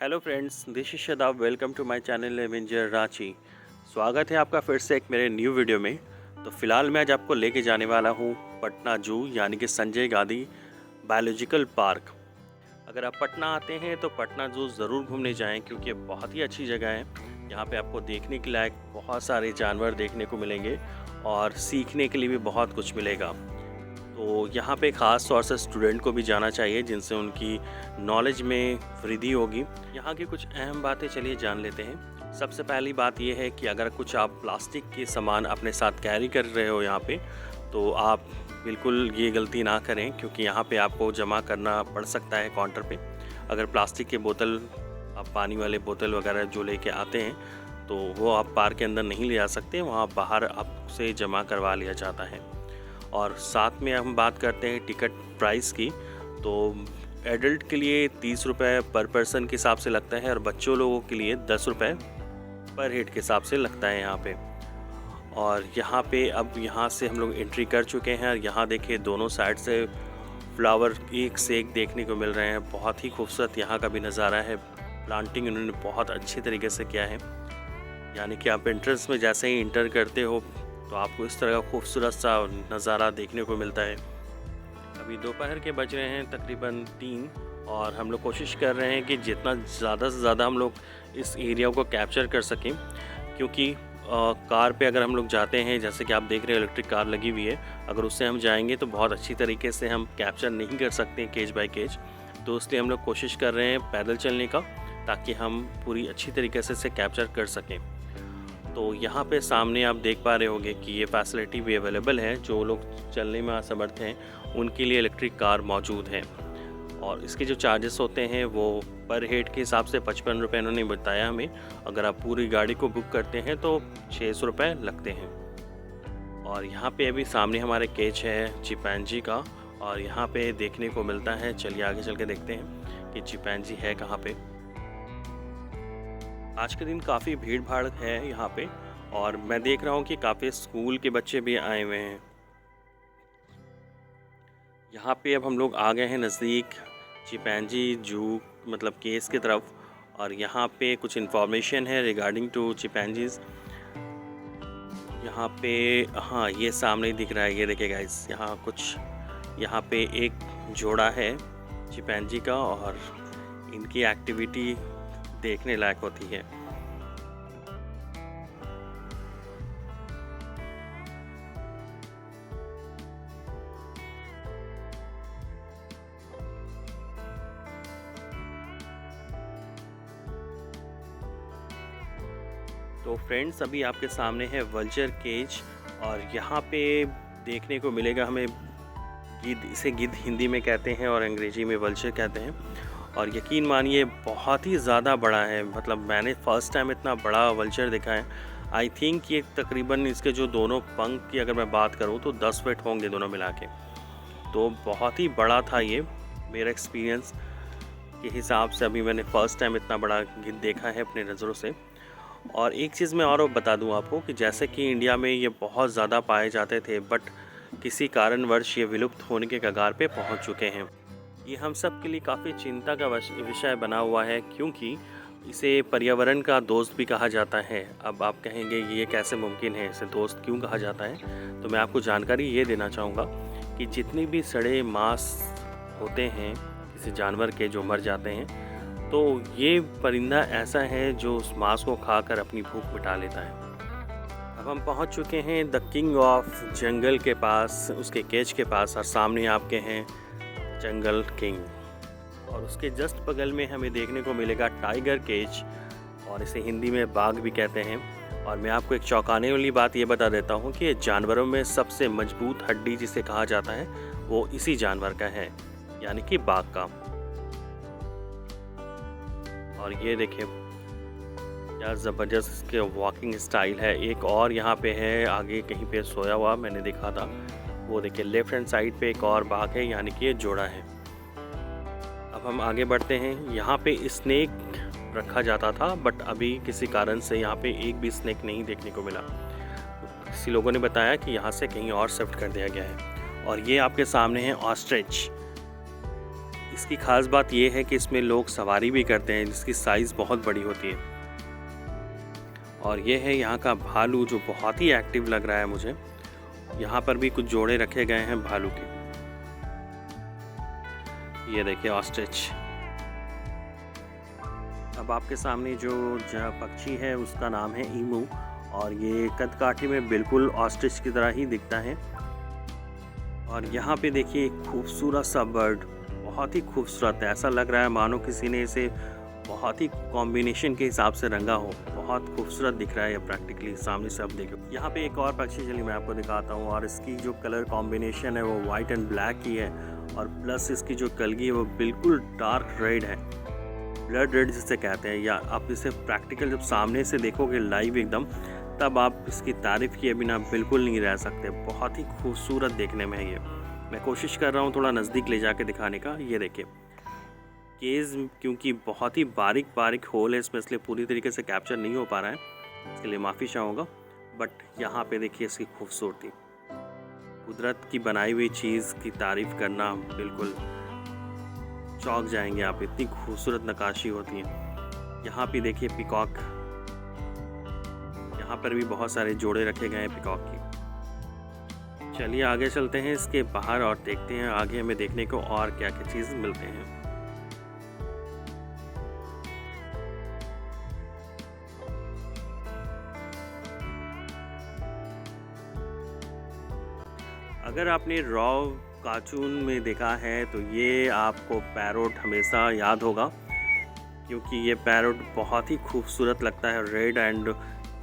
Hello friends, this is Shadab. Welcome to my channel avenger Ranchi. स्वागत है आपका फिर से एक मेरे न्यू वीडियो में। तो फिलहाल मैं आज आपको लेके जाने वाला हूँ पटना जू यानी कि संजय गांधी बायोलॉजिकल पार्क। अगर आप पटना आते हैं तो पटना जू ज़रूर घूमने जाएं क्योंकि ये बहुत ही अच्छी जगह है। यहाँ पे आपको देखने के लायक बहुत सारे जानवर देखने को मिलेंगे और सीखने के लिए भी बहुत कुछ मिलेगा। तो यहाँ पे ख़ास तौर से स्टूडेंट को भी जाना चाहिए जिनसे उनकी नॉलेज में वृद्धि होगी। यहाँ की कुछ अहम बातें चलिए जान लेते हैं। सबसे पहली बात यह है कि अगर कुछ आप प्लास्टिक के सामान अपने साथ कैरी कर रहे हो यहाँ पे, तो आप बिल्कुल ये गलती ना करें क्योंकि यहाँ पे आपको जमा करना पड़ सकता है काउंटर पे। अगर प्लास्टिक के बोतल, आप पानी वाले बोतल वगैरह जो लेके आते हैं तो वो आप पार्क के अंदर नहीं ले आ सकते, वहाँ बाहर आपसे जमा करवा लिया जाता है। और साथ में हम बात करते हैं टिकट प्राइस की, तो एडल्ट के लिए 30 रुपये पर पर्सन के हिसाब से लगता है और बच्चों लोगों के लिए 10 रुपये पर हेड के हिसाब से लगता है यहाँ पे। और यहाँ पे अब यहाँ से हम लोग एंट्री कर चुके हैं और यहाँ देखिए दोनों साइड से फ्लावर एक से एक देखने को मिल रहे हैं। बहुत ही खूबसूरत यहाँ का भी नज़ारा है। प्लांटिंग इन्होंने बहुत अच्छे तरीके से किया है, यानी कि आप एंट्रेंस में जैसे ही इंटर करते हो तो आपको इस तरह का खूबसूरत सा नज़ारा देखने को मिलता है। अभी दोपहर के बज रहे हैं तकरीबन 3 और हम लोग कोशिश कर रहे हैं कि जितना ज़्यादा से ज़्यादा हम लोग इस एरिया को कैप्चर कर सकें, क्योंकि कार पे अगर हम लोग जाते हैं, जैसे कि आप देख रहे हैं इलेक्ट्रिक कार लगी हुई है, अगर उससे हम जाएंगे तो बहुत अच्छी तरीके से हम कैप्चर नहीं कर सकते केज बाय केज। तो इसलिए हम लोग कोशिश कर रहे हैं पैदल चलने का, ताकि हम पूरी अच्छी तरीके से इसे कैप्चर कर सकें। तो यहाँ पे सामने आप देख पा रहे होंगे कि ये फैसिलिटी भी अवेलेबल है। जो लोग चलने में असमर्थ हैं उनके लिए इलेक्ट्रिक कार मौजूद है। और इसके जो चार्जेस होते हैं वो पर हेड के हिसाब से 55 रुपये इन्होंने बताया हमें। अगर आप पूरी गाड़ी को बुक करते हैं तो 600 रुपये लगते हैं। और यहाँ पे अभी सामने हमारे केज है चिंपैंजी का, और यहाँ पे देखने को मिलता है। चलिए आगे चल के देखते हैं कि चिंपैंजी है कहाँ पे। आज के दिन काफ़ी भीड़ भाड़ है यहाँ पे, और मैं देख रहा हूँ कि काफ़ी स्कूल के बच्चे भी आए हुए हैं यहाँ पे। अब हम लोग आ गए हैं नज़दीक चिंपैंजी जू मतलब केस की तरफ, और यहाँ पे कुछ इन्फॉर्मेशन है रिगार्डिंग टू चिंपैंजीज़। यहाँ पे हाँ, ये सामने दिख रहा है, ये देखिए गाइस, यहाँ पे एक जोड़ा है चिंपैंजी का और इनकी एक्टिविटी देखने लायक होती है। तो फ्रेंड्स, अभी आपके सामने है वल्चर केज, और यहाँ पे देखने को मिलेगा हमें गिद्ध। इसे गिद्ध हिंदी में कहते हैं और अंग्रेजी में वल्चर कहते हैं। और यकीन मानिए बहुत ही ज़्यादा बड़ा है, मतलब मैंने फ़र्स्ट टाइम इतना बड़ा वल्चर देखा है। आई थिंक ये तकरीबन इसके जो दोनों पंख की अगर मैं बात करूँ तो 10 फीट होंगे दोनों मिला के। तो बहुत ही बड़ा था ये, मेरा एक्सपीरियंस के हिसाब से अभी मैंने फ़र्स्ट टाइम इतना बड़ा गिद्ध देखा है अपने नज़रों से। और एक चीज़ मैं और बता दूं आपको कि जैसे कि इंडिया में ये बहुत ज़्यादा पाए जाते थे, बट किसी कारणवश ये विलुप्त होने के कगार पे पहुंच चुके हैं। ये हम सब के लिए काफ़ी चिंता का विषय बना हुआ है, क्योंकि इसे पर्यावरण का दोस्त भी कहा जाता है। अब आप कहेंगे ये कैसे मुमकिन है, इसे दोस्त क्यों कहा जाता है? तो मैं आपको जानकारी ये देना चाहूँगा कि जितने भी सड़े मांस होते हैं किसी जानवर के जो मर जाते हैं, तो ये परिंदा ऐसा है जो उस मांस को खाकर अपनी भूख मिटा लेता है। अब हम पहुंच चुके हैं द किंग ऑफ जंगल के पास, उसके केज के पास, और सामने आपके हैं जंगल किंग। और उसके जस्ट बगल में हमें देखने को मिलेगा टाइगर केज, और इसे हिंदी में बाघ भी कहते हैं। और मैं आपको एक चौंकाने वाली बात ये बता देता हूँ कि जानवरों में सबसे मजबूत हड्डी जिसे कहा जाता है वो इसी जानवर का है, यानी कि बाघ का। और ये देखिए क्या ज़बरदस्त इसके वॉकिंग स्टाइल है। एक और यहाँ पे है आगे कहीं पे सोया हुआ, मैंने देखा था, वो देखिए लेफ्ट हैंड साइड पे एक और बाघ है, यानी कि ये जोड़ा है। अब हम आगे बढ़ते हैं। यहाँ पे स्नेक रखा जाता था, बट अभी किसी कारण से यहाँ पे एक भी स्नेक नहीं देखने को मिला। किसी लोगों ने बताया कि यहाँ से कहीं और शिफ्ट कर दिया गया है। और ये आपके सामने है ऑस्ट्रिच। इसकी ख़ास बात ये है कि इसमें लोग सवारी भी करते हैं, जिसकी साइज़ बहुत बड़ी होती है। और ये है यहाँ का भालू, जो बहुत ही एक्टिव लग रहा है मुझे। यहाँ पर भी कुछ जोड़े रखे गए हैं भालू के। ये देखिए ऑस्ट्रिच। अब आपके सामने जो पक्षी है उसका नाम है ईमू, और ये कदकाठी में बिल्कुल ऑस्ट्रिच की तरह ही दिखता है। और यहाँ पे देखिए एक खूबसूरत सा बर्ड, बहुत ही खूबसूरत है। ऐसा लग रहा है मानो किसी ने इसे बहुत ही कॉम्बिनेशन के हिसाब से रंगा हो। बहुत खूबसूरत दिख रहा है ये प्रैक्टिकली सामने से आप देखो। यहाँ पे एक और पक्षी चलिए मैं आपको दिखाता हूँ, और इसकी जो कलर कॉम्बिनेशन है वो वाइट एंड ब्लैक की है, और प्लस इसकी जो कलगी है वो बिल्कुल डार्क रेड है, ब्लड रेड जिसे कहते हैं। या आप इसे प्रैक्टिकल जब सामने से देखोगे लाइव एकदम, तब आप इसकी तारीफ़ किए बिना बिल्कुल नहीं रह सकते। बहुत ही खूबसूरत देखने में है ये। मैं कोशिश कर रहा हूँ थोड़ा नज़दीक ले जाके दिखाने का। ये देखिए केज, क्योंकि बहुत ही बारीक बारीक होल है इसमें, इसलिए पूरी तरीके से कैप्चर नहीं हो पा रहा है, इसके लिए माफ़ी चाहूँगा। बट यहाँ पे देखिए इसकी खूबसूरती, कुदरत की बनाई हुई चीज़ की तारीफ़ करना, बिल्कुल चौंक जाएंगे आप, इतनी खूबसूरत नक्काशी होती है। यहाँ पे देखिए पिकॉक, यहाँ पर भी बहुत सारे जोड़े रखे गए हैं पिकॉक की। चलिए आगे चलते हैं इसके बाहर और देखते हैं आगे हमें देखने को और क्या क्या चीज़ मिलते हैं। अगर आपने रॉ कार्टून में देखा है तो ये आपको पैरोट हमेशा याद होगा, क्योंकि ये पैरोट बहुत ही खूबसूरत लगता है। रेड एंड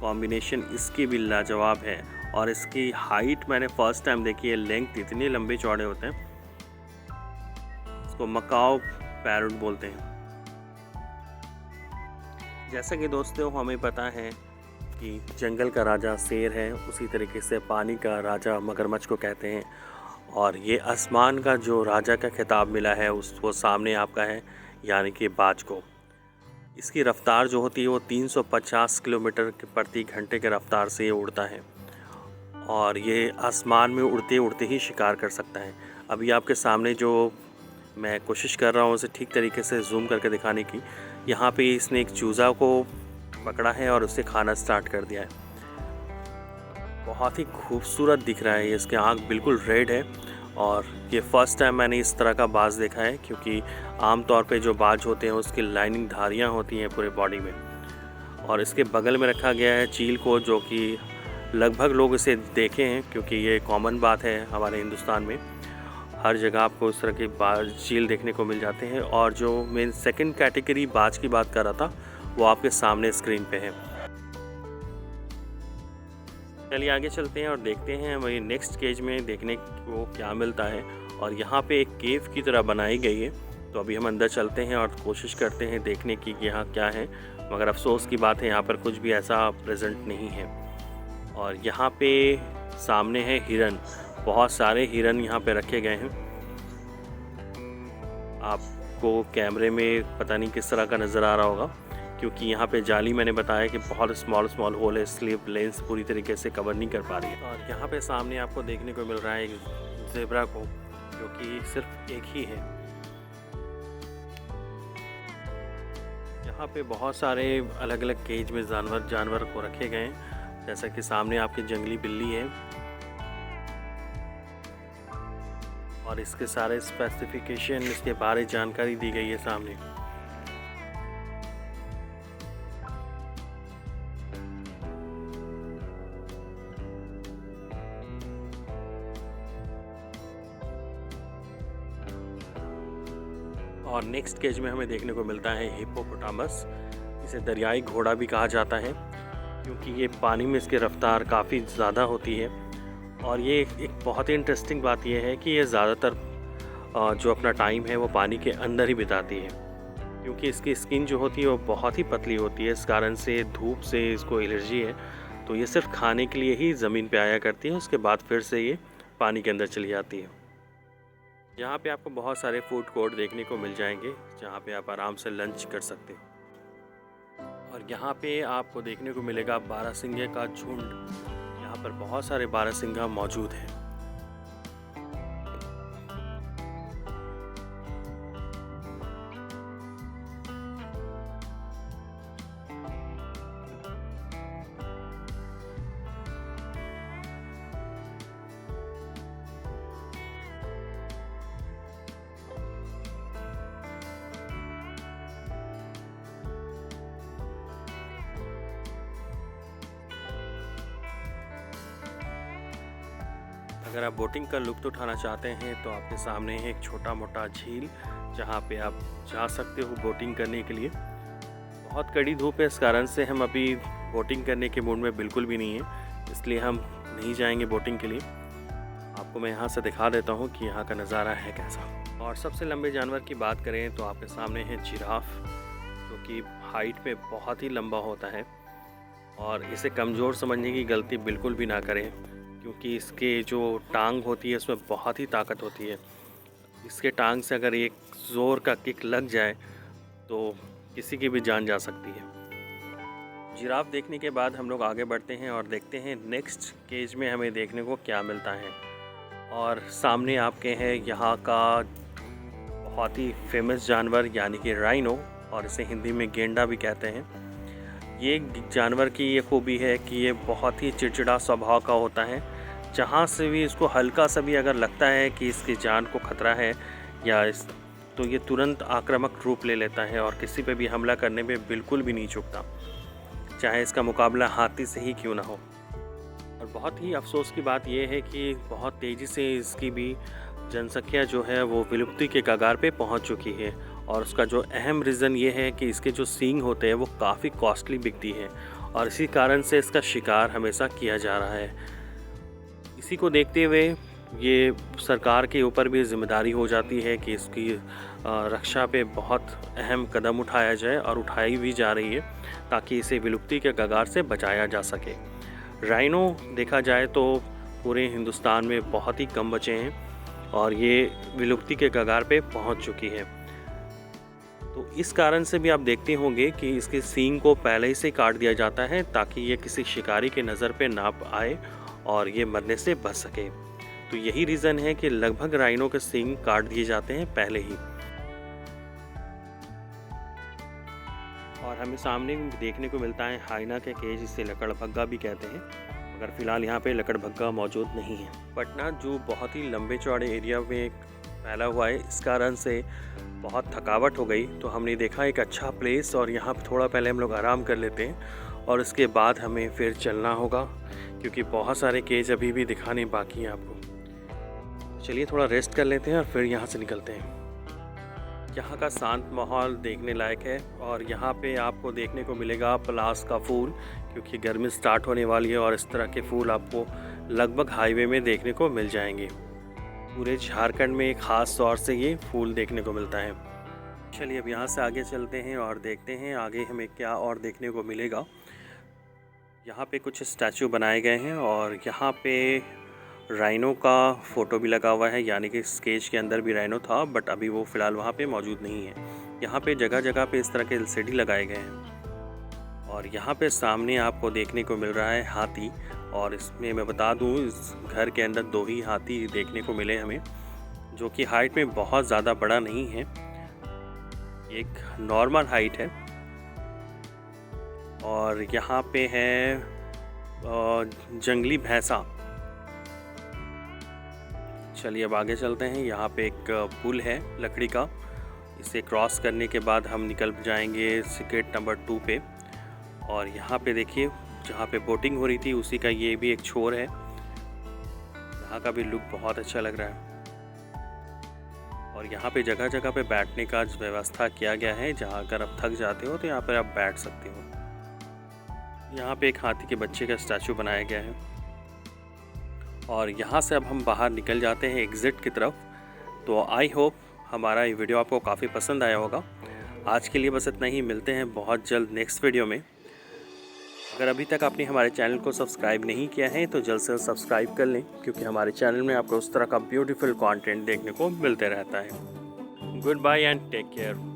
कॉम्बिनेशन इसकी भी लाजवाब है, और इसकी हाइट मैंने फर्स्ट टाइम देखी है। लेंथ इतने लंबे चौड़े होते हैं, इसको मकाओ पैरोट बोलते हैं। जैसा कि दोस्तों हमें पता है कि जंगल का राजा शेर है, उसी तरीके से पानी का राजा मगरमच्छ को कहते हैं। और ये आसमान का जो राजा का खिताब मिला है वो सामने आपका है, यानी कि बाज को। इसकी रफ़्तार जो होती है वो 350 किलोमीटर प्रति घंटे के रफ़्तार से ये उड़ता है, और ये आसमान में उड़ते उड़ते ही शिकार कर सकता है। अभी आपके सामने जो मैं कोशिश कर रहा हूँ उसे ठीक तरीके से जूम करके दिखाने की, यहाँ पे इसने एक चूज़ा को पकड़ा है और उसे खाना स्टार्ट कर दिया है। बहुत ही खूबसूरत दिख रहा है ये, इसके आँख बिल्कुल रेड है, और ये फ़र्स्ट टाइम मैंने इस तरह का बाज देखा है, क्योंकि आम तौर पे जो बाज होते हैं उसकी लाइनिंग धारियाँ होती हैं पूरे बॉडी में। और इसके बगल में रखा गया है चील को, जो कि लगभग लोग इसे देखे हैं, क्योंकि ये कॉमन बात है हमारे हिंदुस्तान में। हर जगह आपको इस तरह के बाज चील देखने को मिल जाते हैं। और जो मैं सेकंड कैटेगरी बाज की बात कर रहा था वो आपके सामने स्क्रीन पे है। चलिए आगे चलते हैं और देखते हैं हमें नेक्स्ट केज में देखने को क्या मिलता है। और यहाँ पे एक केव की तरह बनाई गई है, तो अभी हम अंदर चलते हैं और कोशिश करते हैं देखने की कि यहाँ क्या है। मगर अफसोस की बात है यहाँ पर कुछ भी ऐसा प्रेजेंट नहीं है। और यहाँ पे सामने है हिरन, बहुत सारे हिरन यहाँ पे रखे गए हैं। आपको कैमरे में पता नहीं किस तरह का नज़र आ रहा होगा, क्योंकि यहाँ पे जाली मैंने बताया कि बहुत स्मॉल होल है, इसलिए लेंस पूरी तरीके से कवर नहीं कर पा रही है। और यहाँ पे सामने आपको देखने को मिल रहा है एक ज़ेब्रा को, जो कि सिर्फ एक ही है। यहाँ पे बहुत सारे अलग अलग केज में जानवर को रखे गए हैं, जैसा कि सामने आपकी जंगली बिल्ली है, और इसके सारे स्पेसिफिकेशन, इसके बारे जानकारी दी गई है सामने। और नेक्स्ट केज में हमें देखने को मिलता है हिप्पोपोटामस। इसे दरियाई घोड़ा भी कहा जाता है, क्योंकि ये पानी में इसकी रफ्तार काफ़ी ज़्यादा होती है। और ये एक बहुत ही इंटरेस्टिंग बात यह है कि ये ज़्यादातर जो अपना टाइम है वो पानी के अंदर ही बिताती है, क्योंकि इसकी स्किन जो होती है वो बहुत ही पतली होती है। इस कारण से धूप से इसको एलर्जी है, तो ये सिर्फ खाने के लिए ही ज़मीन पे आया करती है, उसके बाद फिर से ये पानी के अंदर चली जाती है। यहाँ पे आपको बहुत सारे फूड कोर्ट देखने को मिल जाएंगे, जहाँ पे आप आराम से लंच कर सकते हो। और यहाँ पे आपको देखने को मिलेगा बारहसिंगे का झुंड। यहाँ पर बहुत सारे बारहसिंगा मौजूद हैं। अगर आप बोटिंग का लुत्फ़ उठाना चाहते हैं तो आपके सामने है एक छोटा मोटा झील, जहाँ पे आप जा सकते हो बोटिंग करने के लिए। बहुत कड़ी धूप है, इस कारण से हम अभी बोटिंग करने के मूड में बिल्कुल भी नहीं है, इसलिए हम नहीं जाएंगे बोटिंग के लिए। आपको मैं यहाँ से दिखा देता हूँ कि यहाँ का नज़ारा है कैसा। और सबसे लंबे जानवर की बात करें तो आपके सामने है जिराफ, जो कि हाइट में बहुत ही लंबा होता है। और इसे कमज़ोर समझने की गलती बिल्कुल भी ना करें, क्योंकि इसके जो टांग होती है उसमें बहुत ही ताकत होती है। इसके टांग से अगर एक ज़ोर का किक लग जाए तो किसी की भी जान जा सकती है। जिराफ देखने के बाद हम लोग आगे बढ़ते हैं और देखते हैं नेक्स्ट केज में हमें देखने को क्या मिलता है। और सामने आपके हैं यहाँ का बहुत ही फेमस जानवर यानी कि राइनो, और इसे हिंदी में गेंडा भी कहते हैं। ये जानवर की ये खूबी है कि ये बहुत ही चिड़चिड़ा स्वभाव का होता है। जहाँ से भी इसको हल्का सा भी अगर लगता है कि इसकी जान को खतरा है तो ये तुरंत आक्रामक रूप ले लेता है और किसी पे भी हमला करने में बिल्कुल भी नहीं चूकता, चाहे इसका मुकाबला हाथी से ही क्यों ना हो। और बहुत ही अफसोस की बात यह है कि बहुत तेज़ी से इसकी भी जनसंख्या जो है वो विलुप्ति के कगार पे पहुंच चुकी है। और उसका जो अहम रीज़न ये है कि इसके जो सींग होते हैं वो काफ़ी कॉस्टली बिकती है, और इसी कारण से इसका शिकार हमेशा किया जा रहा है। इसी को देखते हुए ये सरकार के ऊपर भी जिम्मेदारी हो जाती है कि इसकी रक्षा पे बहुत अहम कदम उठाया जाए, और उठाई भी जा रही है, ताकि इसे विलुप्ति के कगार से बचाया जा सके। राइनो देखा जाए तो पूरे हिंदुस्तान में बहुत ही कम बचे हैं, और ये विलुप्ति के कगार पे पहुंच चुकी है। तो इस कारण से भी आप देखते होंगे कि इसके सींग को पहले ही से काट दिया जाता है, ताकि ये किसी शिकारी के नज़र पे ना आए और ये मरने से बच सके। तो यही रीज़न है कि लगभग राइनो के सींग काट दिए जाते हैं पहले ही। और हमें सामने देखने को मिलता है हाइना का केज, जिसे लकड़बग्गा भी कहते हैं, मगर फ़िलहाल यहाँ पे लकड़बग्गा मौजूद नहीं है। पटना जू बहुत ही लंबे चौड़े एरिया में फैला हुआ है, इस कारण से बहुत थकावट हो गई, तो हमने देखा एक अच्छा प्लेस और यहाँ पर थोड़ा पहले हम लोग आराम कर लेते हैं, और इसके बाद हमें फिर चलना होगा, क्योंकि बहुत सारे केज अभी भी दिखाने बाकी हैं आपको। चलिए थोड़ा रेस्ट कर लेते हैं और फिर यहाँ से निकलते हैं। यहाँ का शांत माहौल देखने लायक है, और यहाँ पे आपको देखने को मिलेगा पलास का फूल, क्योंकि गर्मी स्टार्ट होने वाली है और इस तरह के फूल आपको लगभग हाईवे में देखने को मिल जाएंगे। पूरे झारखंड में ख़ास तौर से ये फूल देखने को मिलता है। चलिए अब यहाँ से आगे चलते हैं और देखते हैं आगे हमें क्या और देखने को मिलेगा। यहाँ पे कुछ स्टैचू बनाए गए हैं, और यहाँ पे राइनो का फ़ोटो भी लगा हुआ है, यानी कि इस केज के अंदर भी राइनो था, बट अभी वो फ़िलहाल वहाँ पे मौजूद नहीं है। यहाँ पे जगह जगह पे इस तरह के एलसीडी लगाए गए हैं। और यहाँ पे सामने आपको देखने को मिल रहा है हाथी, और इसमें मैं बता दूँ इस घर के अंदर 2 ही हाथी देखने को मिले हमें, जो कि हाइट में बहुत ज़्यादा बड़ा नहीं है, एक नॉर्मल हाइट है। और यहाँ पे है जंगली भैंसा। चलिए अब आगे चलते हैं। यहाँ पे एक पुल है लकड़ी का, इसे क्रॉस करने के बाद हम निकल जाएंगे सिक्रेट नंबर 2 पे। और यहाँ पे देखिए जहाँ पे बोटिंग हो रही थी उसी का ये भी एक छोर है। यहाँ का भी लुक बहुत अच्छा लग रहा है, और यहाँ पे जगह जगह पे बैठने का व्यवस्था किया गया है, जहाँ अगर आप थक जाते हो तो यहाँ पर आप बैठ सकते हो। यहाँ पे एक हाथी के बच्चे का स्टैचू बनाया गया है। और यहाँ से अब हम बाहर निकल जाते हैं एग्ज़िट की तरफ। तो आई होप हमारा ये वीडियो आपको काफ़ी पसंद आया होगा। आज के लिए बस इतना ही, मिलते हैं बहुत जल्द नेक्स्ट वीडियो में। अगर अभी तक आपने हमारे चैनल को सब्सक्राइब नहीं किया है तो जल्द से सब्सक्राइब कर लें, क्योंकि हमारे चैनल में आपको उस तरह का ब्यूटीफुल कंटेंट देखने को मिलते रहता है। Goodbye and take care.